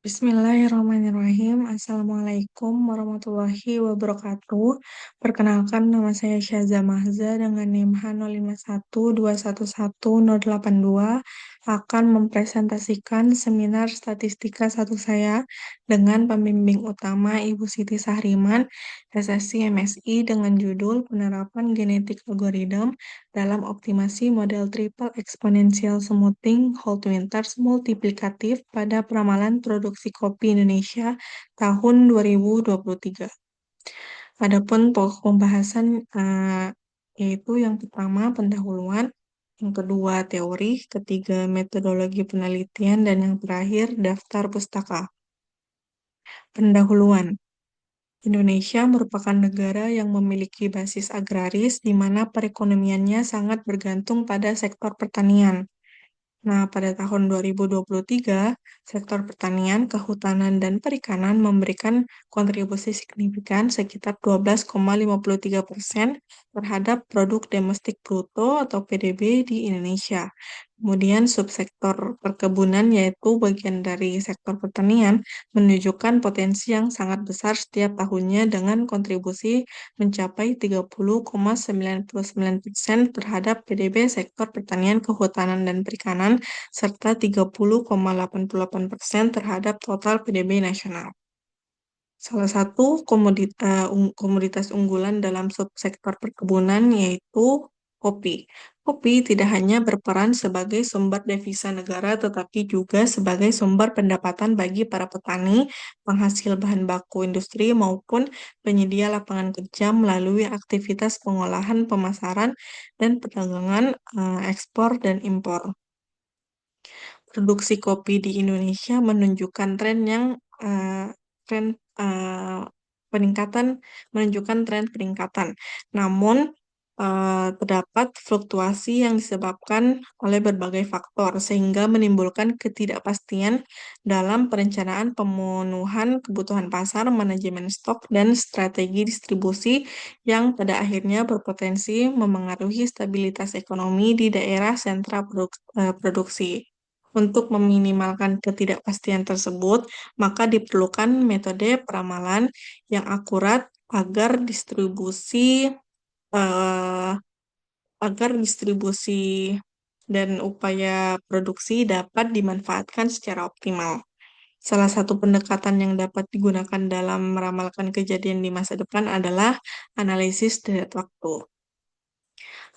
Bismillahirrahmanirrahim. Assalamualaikum warahmatullahi wabarakatuh. Perkenalkan, nama saya Syaza Mahza dengan NIM H0512111082 akan mempresentasikan seminar statistika satu saya dengan pembimbing utama Ibu Siti Sahriman, SSC MSI dengan judul Penerapan Genetik Algorithm dalam optimasi model triple exponential smoothing whole winters multiplikatif pada peramalan produksi kopi Indonesia tahun 2023. Adapun pokok pembahasan yaitu yang pertama pendahuluan, yang kedua teori, ketiga metodologi penelitian, dan yang terakhir daftar pustaka. Pendahuluan. Indonesia merupakan negara yang memiliki basis agraris di mana perekonomiannya sangat bergantung pada sektor pertanian. Nah, pada tahun 2023, sektor pertanian, kehutanan, dan perikanan memberikan kontribusi signifikan sekitar 12,53% terhadap produk domestik bruto atau PDB di Indonesia. Kemudian subsektor perkebunan, yaitu bagian dari sektor pertanian, menunjukkan potensi yang sangat besar setiap tahunnya dengan kontribusi mencapai 30,99% terhadap PDB sektor pertanian, kehutanan, dan perikanan, serta 30,88% terhadap total PDB nasional. Salah satu komoditas unggulan dalam subsektor perkebunan yaitu kopi. Kopi tidak hanya berperan sebagai sumber devisa negara, tetapi juga sebagai sumber pendapatan bagi para petani, penghasil bahan baku industri, maupun penyedia lapangan kerja melalui aktivitas pengolahan, pemasaran, dan perdagangan ekspor dan impor. Produksi kopi di Indonesia menunjukkan tren eh, peningkatan menunjukkan tren peningkatan. Namun terdapat fluktuasi yang disebabkan oleh berbagai faktor sehingga menimbulkan ketidakpastian dalam perencanaan pemenuhan kebutuhan pasar, manajemen stok, dan strategi distribusi yang pada akhirnya berpotensi memengaruhi stabilitas ekonomi di daerah sentra produksi. Untuk meminimalkan ketidakpastian tersebut, maka diperlukan metode peramalan yang akurat agar eh, distribusi dan upaya produksi dapat dimanfaatkan secara optimal. Salah satu pendekatan yang dapat digunakan dalam meramalkan kejadian di masa depan adalah analisis deret waktu.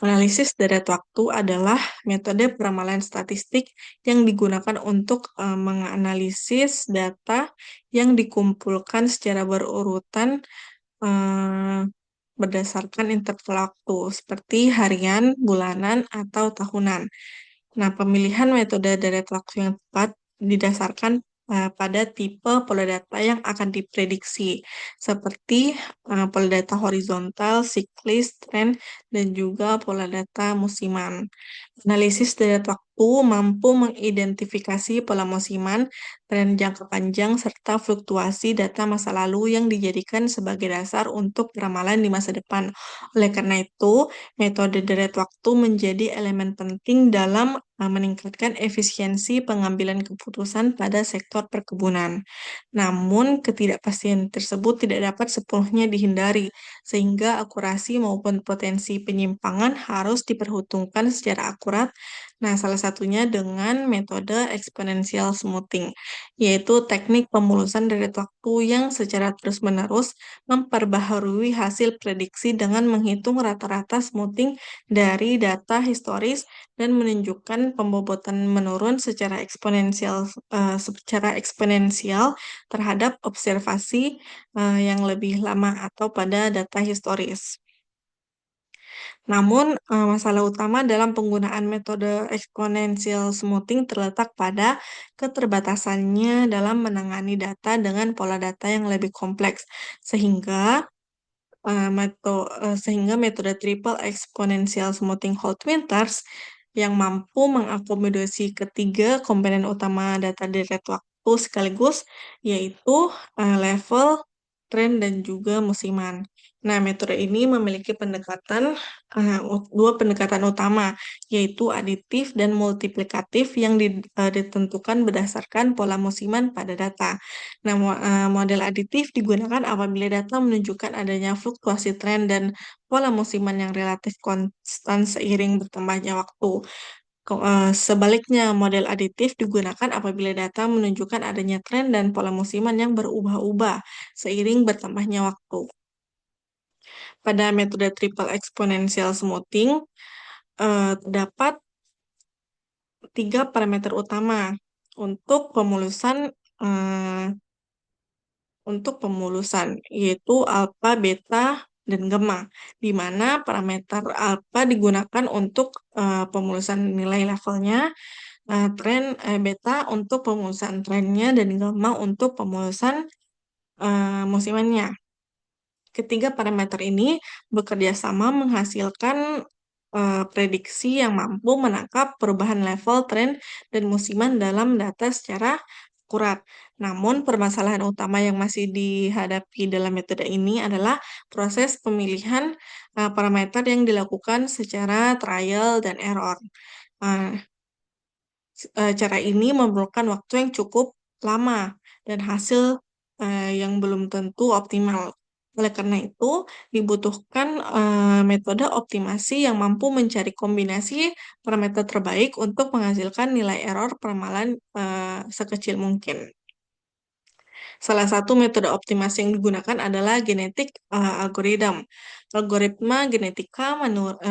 Analisis deret waktu adalah metode peramalan statistik yang digunakan untuk menganalisis data yang dikumpulkan secara berurutan eh, berdasarkan interval waktu, seperti harian, bulanan, atau tahunan. Nah, pemilihan metode deret waktu yang tepat didasarkan pada tipe pola data yang akan diprediksi, seperti pola data horizontal, siklis, tren, dan juga pola data musiman. Analisis deret waktu mampu mengidentifikasi pola musiman, tren jangka panjang, serta fluktuasi data masa lalu yang dijadikan sebagai dasar untuk peramalan di masa depan. Oleh karena itu, metode deret waktu menjadi elemen penting dalam meningkatkan efisiensi pengambilan keputusan pada sektor perkebunan. Namun, ketidakpastian tersebut tidak dapat sepenuhnya dihindari, sehingga akurasi maupun potensi penyimpangan harus diperhitungkan secara akurat. Nah, salah satunya dengan metode exponential smoothing, yaitu teknik pemulusan deret waktu yang secara terus-menerus memperbaharui hasil prediksi dengan menghitung rata-rata smoothing dari data historis dan menunjukkan pembobotan menurun secara eksponensial terhadap observasi yang lebih lama atau pada data historis. Namun, masalah utama dalam penggunaan metode exponential smoothing terletak pada keterbatasannya dalam menangani data dengan pola data yang lebih kompleks, sehingga metode triple exponential smoothing whole winters yang mampu mengakomodasi ketiga komponen utama data deret waktu sekaligus, yaitu level, tren, dan juga musiman. Nah, metode ini memiliki dua pendekatan utama, yaitu aditif dan multiplikatif yang ditentukan berdasarkan pola musiman pada data. Nah, model aditif digunakan apabila data menunjukkan adanya fluktuasi tren dan pola musiman yang relatif konstan seiring bertambahnya waktu. Sebaliknya, model aditif digunakan apabila data menunjukkan adanya tren dan pola musiman yang berubah-ubah seiring bertambahnya waktu. Pada metode triple exponential smoothing, terdapat tiga parameter utama untuk eh, pemulusan, yaitu alfa, beta, dan gamma, di mana parameter alfa digunakan untuk pemulusan nilai levelnya, beta untuk pemulusan trennya, dan gamma untuk pemulusan musimannya. Ketiga parameter ini bekerja sama menghasilkan prediksi yang mampu menangkap perubahan level, tren, dan musiman dalam data secara akurat. Namun, permasalahan utama yang masih dihadapi dalam metode ini adalah proses pemilihan parameter yang dilakukan secara trial dan error. Uh, Cara ini memerlukan waktu yang cukup lama dan hasil yang belum tentu optimal. Oleh karena itu, dibutuhkan metode optimasi yang mampu mencari kombinasi parameter terbaik untuk menghasilkan nilai error peramalan sekecil mungkin. Salah satu metode optimasi yang digunakan adalah genetik algorithm. Algoritma genetika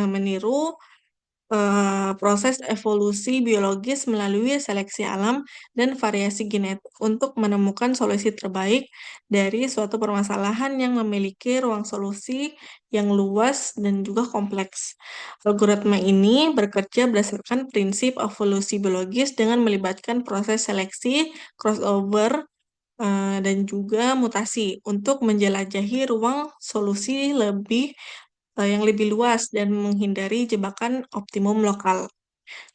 meniru proses evolusi biologis melalui seleksi alam dan variasi genetik untuk menemukan solusi terbaik dari suatu permasalahan yang memiliki ruang solusi yang luas dan juga kompleks. Algoritma ini bekerja berdasarkan prinsip evolusi biologis dengan melibatkan proses seleksi, crossover, dan juga mutasi untuk menjelajahi ruang solusi yang lebih luas dan menghindari jebakan optimum lokal.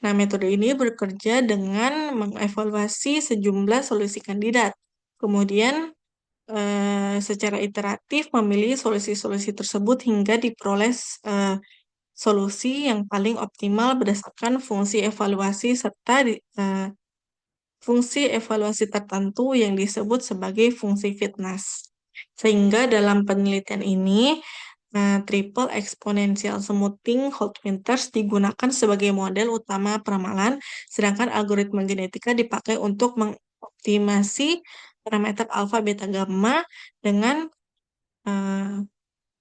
Nah, metode ini bekerja dengan mengevaluasi sejumlah solusi kandidat. Kemudian, secara iteratif memilih solusi-solusi tersebut hingga diperoleh solusi yang paling optimal berdasarkan fungsi evaluasi tertentu yang disebut sebagai fungsi fitness. Sehingga dalam penelitian ini, triple exponential smoothing Holt Winters digunakan sebagai model utama peramalan, sedangkan algoritma genetika dipakai untuk mengoptimasi parameter alfa, beta, gamma dengan eh,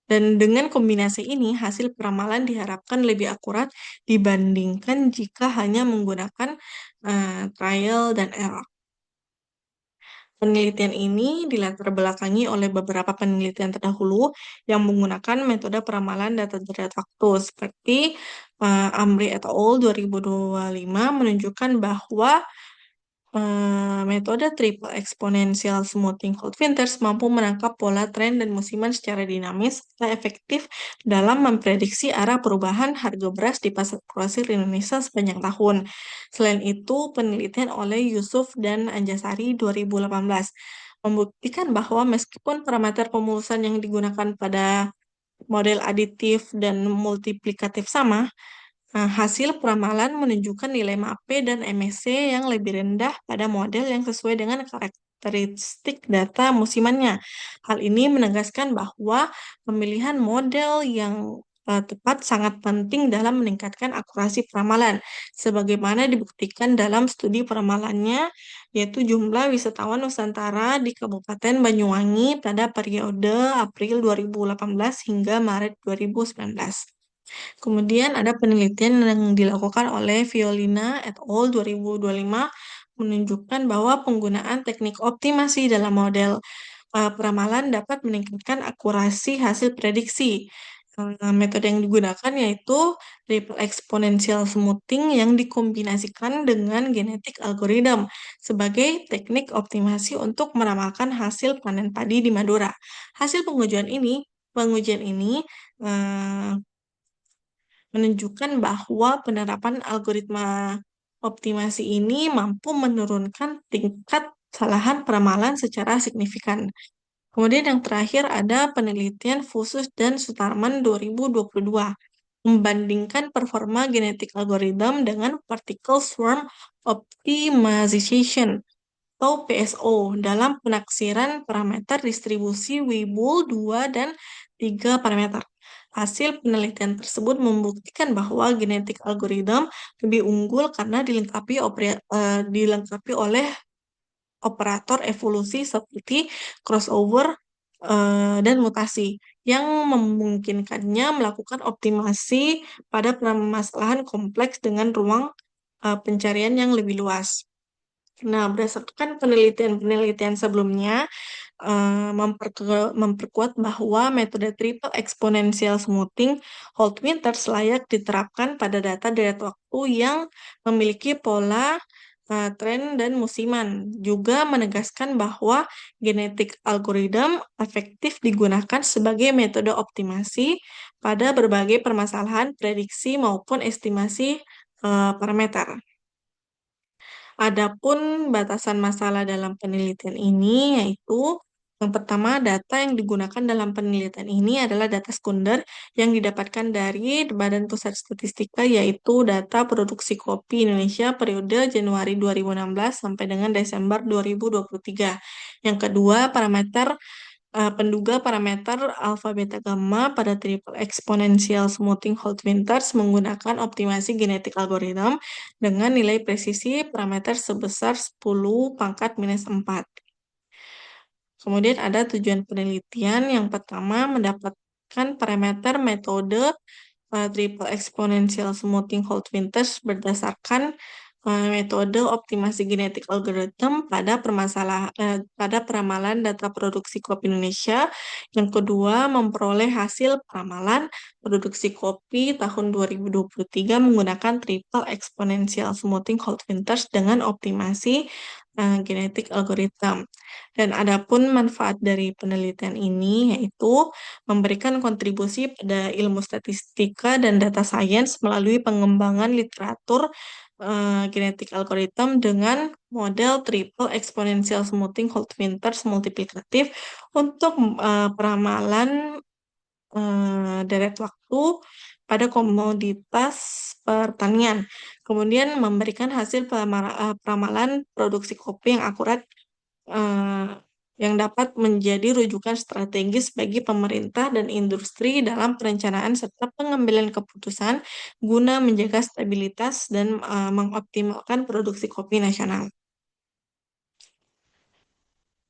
dan dengan kombinasi ini hasil peramalan diharapkan lebih akurat dibandingkan jika hanya menggunakan trial dan error. Penelitian ini dilatar belakangi oleh beberapa penelitian terdahulu yang menggunakan metode peramalan data derajat waktu, seperti Amri et al. 2025 menunjukkan bahwa metode triple exponential smoothing Holt Winters mampu menangkap pola tren dan musiman secara dinamis serta efektif dalam memprediksi arah perubahan harga beras di pasar grosir Indonesia sepanjang tahun. Selain itu, penelitian oleh Yusuf dan Anjasari 2018 membuktikan bahwa meskipun parameter pemulusan yang digunakan pada model aditif dan multiplikatif sama, hasil peramalan menunjukkan nilai MAP dan MSC yang lebih rendah pada model yang sesuai dengan karakteristik data musimannya. Hal ini menegaskan bahwa pemilihan model yang tepat sangat penting dalam meningkatkan akurasi peramalan, sebagaimana dibuktikan dalam studi peramalannya, yaitu jumlah wisatawan Nusantara di Kabupaten Banyuwangi pada periode April 2018 hingga Maret 2019. Kemudian ada penelitian yang dilakukan oleh Violina et al. 2025 menunjukkan bahwa penggunaan teknik optimasi dalam model peramalan dapat meningkatkan akurasi hasil prediksi. Metode yang digunakan yaitu triple exponential smoothing yang dikombinasikan dengan genetik algorithm sebagai teknik optimasi untuk meramalkan hasil panen padi di Madura. Hasil pengujian ini eh, menunjukkan bahwa penerapan algoritma optimasi ini mampu menurunkan tingkat kesalahan peramalan secara signifikan. Kemudian yang terakhir ada penelitian Fusus dan Sutarman 2022 membandingkan performa genetik algoritma dengan particle swarm optimization atau PSO dalam penaksiran parameter distribusi Weibull 2 dan 3 parameter. Hasil penelitian tersebut membuktikan bahwa genetik algoritma lebih unggul karena dilengkapi oleh operator evolusi seperti crossover dan mutasi yang memungkinkannya melakukan optimasi pada permasalahan kompleks dengan ruang pencarian yang lebih luas. Nah, berdasarkan penelitian-penelitian sebelumnya, memperkuat bahwa metode triple exponential smoothing Holt Winters layak diterapkan pada data deret waktu yang memiliki pola tren dan musiman. Juga menegaskan bahwa genetik algoritma efektif digunakan sebagai metode optimasi pada berbagai permasalahan prediksi maupun estimasi parameter. Adapun batasan masalah dalam penelitian ini yaitu yang pertama, data yang digunakan dalam penelitian ini adalah data sekunder yang didapatkan dari Badan Pusat Statistika, yaitu data produksi kopi Indonesia periode Januari 2016 sampai dengan Desember 2023. Yang kedua, penduga parameter alfa beta gamma pada triple exponential smoothing Holt Winters menggunakan optimasi genetik algoritma dengan nilai presisi parameter sebesar 10 pangkat minus 4. Kemudian ada tujuan penelitian. Yang pertama, mendapatkan parameter metode triple exponential smoothing Holt Winters berdasarkan metode optimasi genetik algoritma pada peramalan data produksi kopi Indonesia. Yang kedua, memperoleh hasil peramalan produksi kopi tahun 2023 menggunakan triple exponential smoothing Holt Winters dengan optimasi genetik algoritma. Dan adapun manfaat dari penelitian ini yaitu memberikan kontribusi pada ilmu statistika dan data science melalui pengembangan literatur genetik algoritma dengan model triple exponential smoothing Holt Winters multiplikatif untuk peramalan deret waktu pada komoditas pertanian. Kemudian memberikan hasil peramalan produksi kopi yang akurat eh, yang dapat menjadi rujukan strategis bagi pemerintah dan industri dalam perencanaan serta pengambilan keputusan guna menjaga stabilitas dan mengoptimalkan produksi kopi nasional.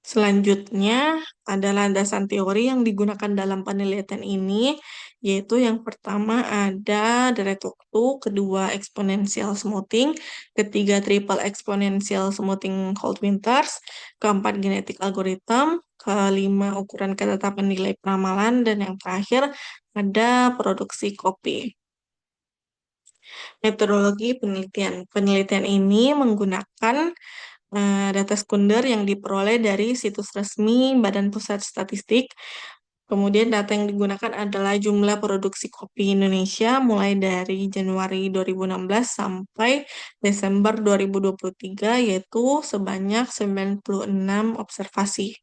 Selanjutnya ada landasan teori yang digunakan dalam penelitian ini, yaitu yang pertama ada deret waktu, kedua exponential smoothing, ketiga triple exponential smoothing Holt Winters, keempat genetik algoritma, kelima ukuran ketetapan nilai peramalan, dan yang terakhir ada produksi kopi. Metodologi penelitian. Penelitian ini menggunakan data sekunder yang diperoleh dari situs resmi Badan Pusat Statistik. Kemudian data yang digunakan adalah jumlah produksi kopi Indonesia mulai dari Januari 2016 sampai Desember 2023, yaitu sebanyak 96 observasi.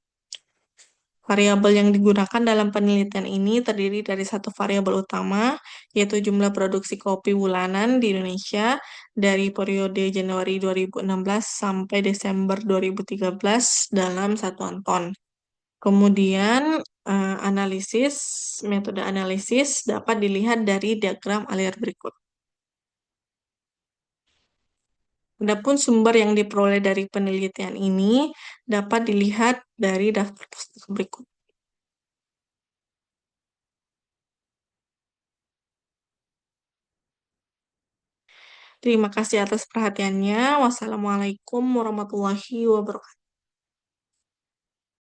Variabel yang digunakan dalam penelitian ini terdiri dari satu variabel utama, yaitu jumlah produksi kopi bulanan di Indonesia dari periode Januari 2016 sampai Desember 2013 dalam satuan ton. Kemudian metode analisis dapat dilihat dari diagram alir berikut. Adapun sumber yang diperoleh dari penelitian ini dapat dilihat dari daftar pustaka berikut. Terima kasih atas perhatiannya. Wassalamualaikum warahmatullahi wabarakatuh.